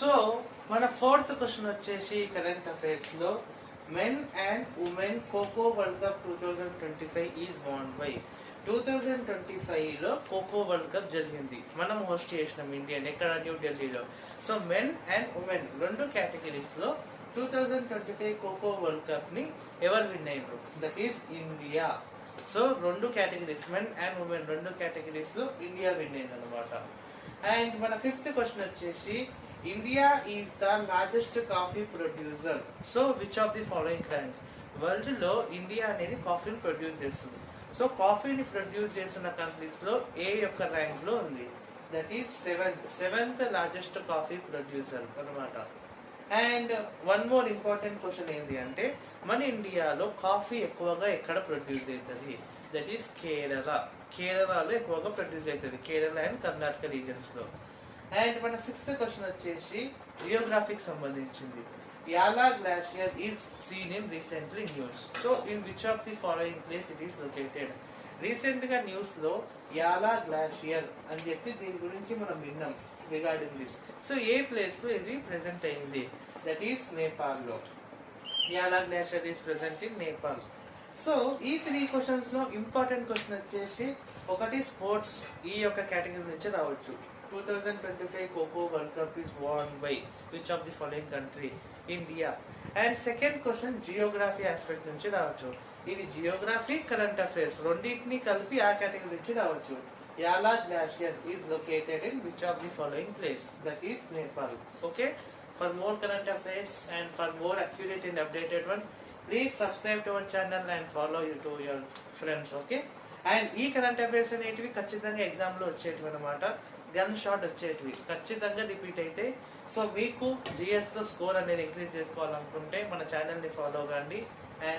So మన fourth question వచ్చేసి current affairs లో men and women kho kho world cup 2025 is won by. 2025 లో kho kho world cup జరిగింది. మనం హోస్ట్ చేసినాం ఇండియన్ ఎక్కడ న్యూఢిల్లీలో. సో మెన్ అండ్ ఉమెన్ రెండు కేటగిరీస్ లో 2025 ఖోఖో వరల్డ్ కప్ ని ఎవరు విన్ అయ్యారు? That is India. సో రెండు కేటగిరీస్ మెన్ అండ్ ఉమెన్ రెండు కేటగిరీస్ లో ఇండియా విన్ అయింది అనమాట. అండ్ మన ఫిఫ్త్ క్వశ్చన్ వచ్చేసి India is the largest coffee producer. So which of the following rank? World లో ఇండియా అనేది కాఫీని ప్రొడ్యూస్ చేస్తుంది. సో కాఫీని ప్రొడ్యూస్ చేస్తున్న కంట్రీస్ లో ఏ యొక్క ర్యాంక్ లో ఉంది? That is seventh largest coffee producer అనమాట. And one more important question ఏంటి అంటే మన ఇండియాలో కాఫీ ఎక్కువగా ఎక్కడ ప్రొడ్యూస్ అవుతుంది? దట్ ఈస్ కేరళలో ఎక్కువగా ప్రొడ్యూస్ అవుతుంది, కేరళ అండ్ కర్ణాటక రీజన్స్ లో. అండ్ మన సిక్స్త్ క్వశ్చన్ వచ్చేసి జియోగ్రఫీకి సంబంధించింది. Yala glacier is seen in recently news. So in which of the following place it is located? Recent గా న్యూస్ లో యాలా గ్లాషియర్ అని చెప్పి దీని గురించి మనం విన్నాం రిగార్డింగ్ దిస్. సో ఏ ప్లేస్ లో ఇది ప్రెసెంట్ అయింది? దట్ ఈస్ నేపాల్ లో. Yala glacier is present in Nepal. So ఈ త్రీ క్వశ్చన్స్ లో ఇంపార్టెంట్ క్వశ్చన్ వచ్చేసి ఒకటి స్పోర్ట్స్ ఈ యొక్క కేటగిరీ నుంచి రావచ్చు. 2025 kho kho world cup is won by which of the following country? India. And second question geography aspect నుంచి రావచ్చు. ఇది జియోగ్రఫీ కరెంట్ అఫైర్స్ రెండింటిని కలిపి ఆ కేటగిరీ నుంచి రావచ్చు. Yala glacier is located in which of the following place? That is Nepal. Okay, for more current affairs and for more accurate and updated one please subscribe to our channel and follow you to your friends. Okay, and ఈ current affairs అనేటివి ఖచ్చితంగా exam లో వచ్చేటివి అనమాట. Gun shot వచ్చేటివి ఖచ్చితంగా repeat అయితే. So మీకు జిఎస్ లో స్కోర్ అనేది ఇంక్రీజ్ చేసుకోవాలనుకుంటే మన ఛానల్ ని ఫాలో కండి. అండ్